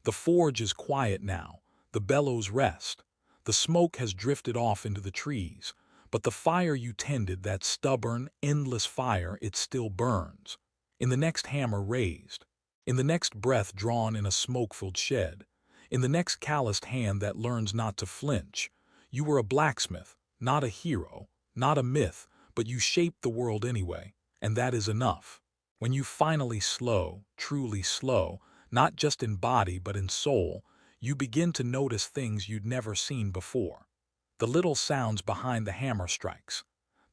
Speaker 2: The forge is quiet now. The bellows rest. The smoke has drifted off into the trees. But the fire you tended, that stubborn, endless fire, it still burns. In the next hammer raised. In the next breath drawn in a smoke-filled shed. In the next calloused hand that learns not to flinch. You were a blacksmith, not a hero, not a myth, but you shaped the world anyway, and that is enough. When you finally slow, truly slow, not just in body but in soul, you begin to notice things you'd never seen before. The little sounds behind the hammer strikes.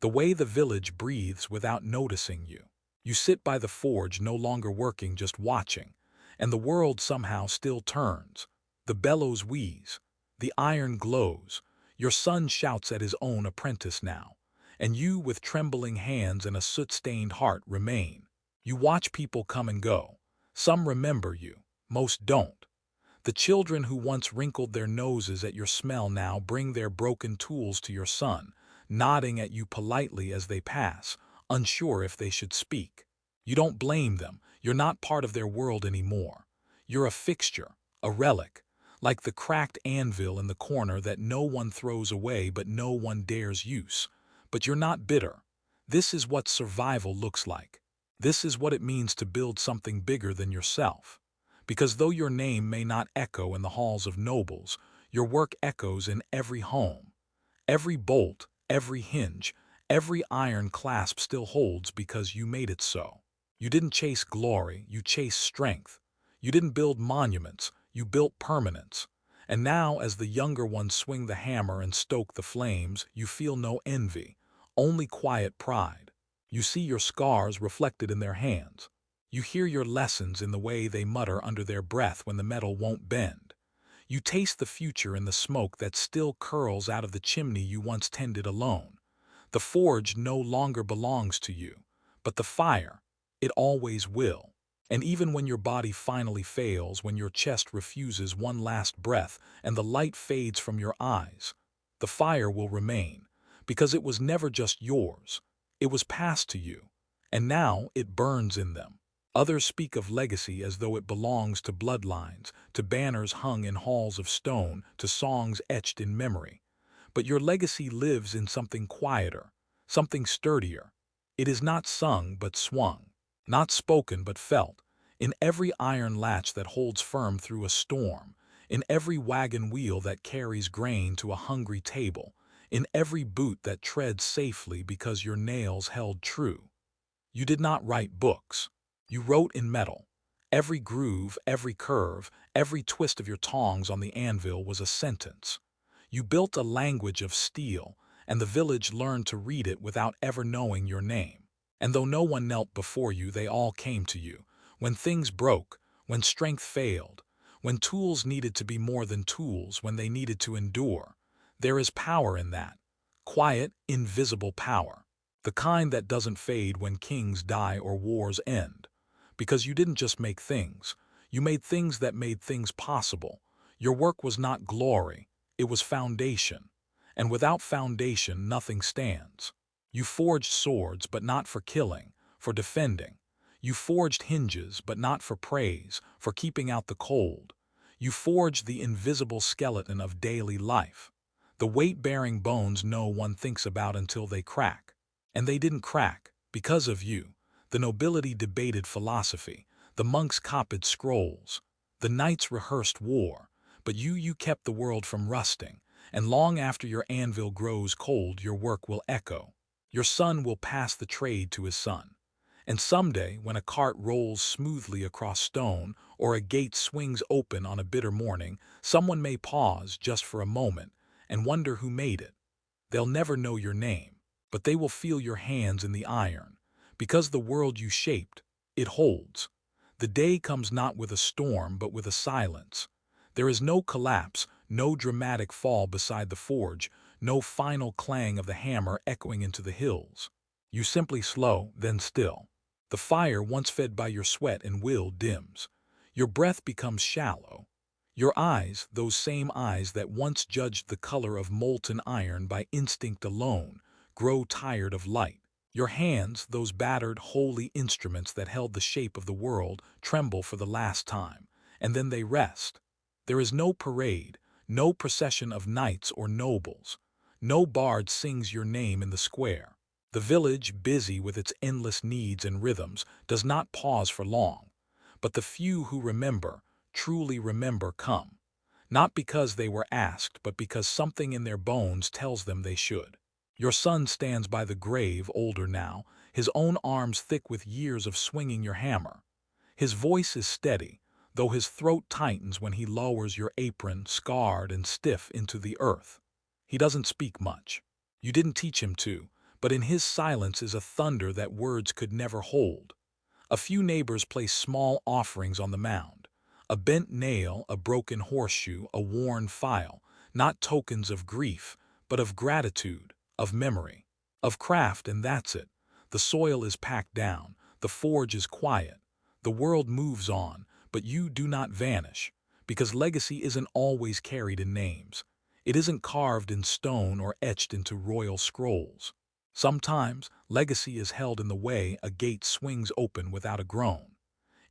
Speaker 2: The way the village breathes without noticing you. You sit by the forge, no longer working, just watching, and the world somehow still turns. The bellows wheeze. The iron glows. Your son shouts at his own apprentice now, and you, with trembling hands and a soot-stained heart, remain. You watch people come and go. Some remember you, most don't. The children who once wrinkled their noses at your smell now bring their broken tools to your son, nodding at you politely as they pass, unsure if they should speak. You don't blame them. You're not part of their world anymore. You're a fixture, a relic, like the cracked anvil in the corner that no one throws away but no one dares use. But you're not bitter. This is what survival looks like. This is what it means to build something bigger than yourself. Because though your name may not echo in the halls of nobles, your work echoes in every home. Every bolt, every hinge, every iron clasp still holds because you made it so. You didn't chase glory, you chased strength. You didn't build monuments, you built permanence. And now, as the younger ones swing the hammer and stoke the flames, you feel no envy, only quiet pride. You see your scars reflected in their hands. You hear your lessons in the way they mutter under their breath when the metal won't bend. You taste the future in the smoke that still curls out of the chimney you once tended alone. The forge no longer belongs to you, but the fire, it always will. And even when your body finally fails, when your chest refuses one last breath and the light fades from your eyes, the fire will remain, because it was never just yours. It was passed to you, and now it burns in them. Others speak of legacy as though it belongs to bloodlines, to banners hung in halls of stone, to songs etched in memory. But your legacy lives in something quieter, something sturdier. It is not sung but swung, not spoken but felt, in every iron latch that holds firm through a storm, in every wagon wheel that carries grain to a hungry table, in every boot that treads safely because your nails held true. You did not write books. You wrote in metal. Every groove, every curve, every twist of your tongs on the anvil was a sentence. You built a language of steel, and the village learned to read it without ever knowing your name. And though no one knelt before you, they all came to you. When things broke, when strength failed, when tools needed to be more than tools, when they needed to endure. There is power in that. Quiet, invisible power. The kind that doesn't fade when kings die or wars end. Because you didn't just make things. You made things that made things possible. Your work was not glory. It was foundation. And without foundation, nothing stands. You forged swords, but not for killing, for defending. You forged hinges, but not for praise, for keeping out the cold. You forged the invisible skeleton of daily life. The weight-bearing bones no one thinks about until they crack. And they didn't crack, because of you. The nobility debated philosophy. The monks copied scrolls. The knights rehearsed war. But you kept the world from rusting. And long after your anvil grows cold, your work will echo. Your son will pass the trade to his son. And someday, when a cart rolls smoothly across stone, or a gate swings open on a bitter morning, someone may pause just for a moment and wonder who made it. They'll never know your name, but they will feel your hands in the iron. Because the world you shaped, it holds. The day comes not with a storm, but with a silence. There is no collapse, no dramatic fall beside the forge, no final clang of the hammer echoing into the hills. You simply slow, then still. The fire once fed by your sweat and will dims. Your breath becomes shallow. Your eyes, those same eyes that once judged the color of molten iron by instinct alone, grow tired of light. Your hands, those battered, holy instruments that held the shape of the world, tremble for the last time, and then they rest. There is no parade, no procession of knights or nobles. No bard sings your name in the square. The village, busy with its endless needs and rhythms, does not pause for long. But the few who remember, truly remember, come. Not because they were asked, but because something in their bones tells them they should. Your son stands by the grave, older now, his own arms thick with years of swinging your hammer. His voice is steady, though his throat tightens when he lowers your apron, scarred and stiff, into the earth. He doesn't speak much. You didn't teach him to, but in his silence is a thunder that words could never hold. A few neighbors place small offerings on the mound. A bent nail, a broken horseshoe, a worn file, not tokens of grief, but of gratitude, of memory, of craft, and that's it. The soil is packed down, the forge is quiet, the world moves on, but you do not vanish, because legacy isn't always carried in names. It isn't carved in stone or etched into royal scrolls. Sometimes, legacy is held in the way a gate swings open without a groan,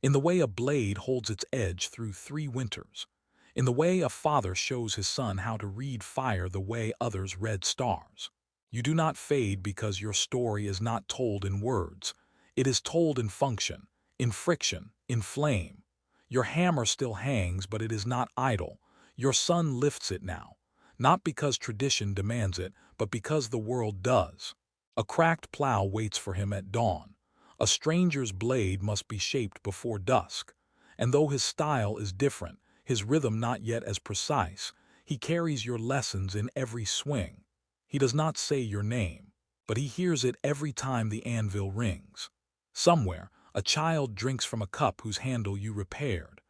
Speaker 2: in the way a blade holds its edge through 3 winters, in the way a father shows his son how to read fire the way others read stars. You do not fade because your story is not told in words. It is told in function, in friction, in flame. Your hammer still hangs, but it is not idle. Your son lifts it now, not because tradition demands it, but because the world does. A cracked plow waits for him at dawn. A stranger's blade must be shaped before dusk. And though his style is different, his rhythm not yet as precise, he carries your lessons in every swing. He does not say your name, but he hears it every time the anvil rings. Somewhere, a child drinks from a cup whose handle you repaired.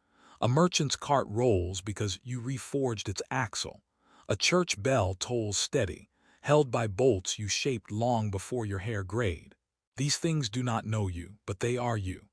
Speaker 2: A merchant's cart rolls because you reforged its axle. A church bell tolls steady, held by bolts you shaped long before your hair grayed. These things do not know you, but they are you.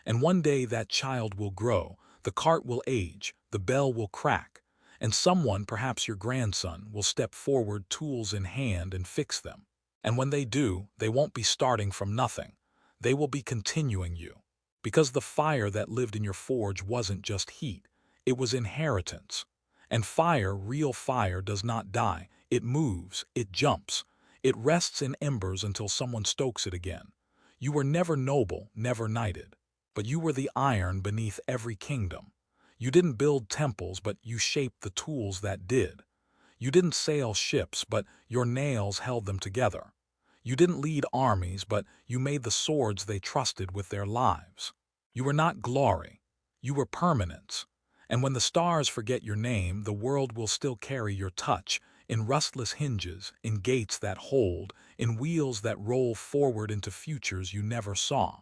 Speaker 2: And one day that child will grow, the cart will age, the bell will crack, and someone, perhaps your grandson, will step forward, tools in hand, and fix them. And when they do, they won't be starting from nothing. They will be continuing you. Because the fire that lived in your forge wasn't just heat, it was inheritance. And fire, real fire, does not die. It moves, it jumps, it rests in embers until someone stokes it again. You were never noble, never knighted, but you were the iron beneath every kingdom. You didn't build temples, but you shaped the tools that did. You didn't sail ships, but your nails held them together. You didn't lead armies, but you made the swords they trusted with their lives. You were not glory, you were permanence. And when the stars forget your name, the world will still carry your touch, in rustless hinges, in gates that hold, in wheels that roll forward into futures you never saw.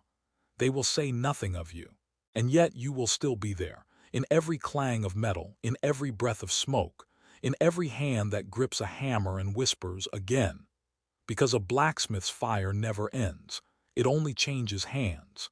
Speaker 2: They will say nothing of you, and yet you will still be there, in every clang of metal, in every breath of smoke, in every hand that grips a hammer and whispers again. Because a blacksmith's fire never ends, it only changes hands.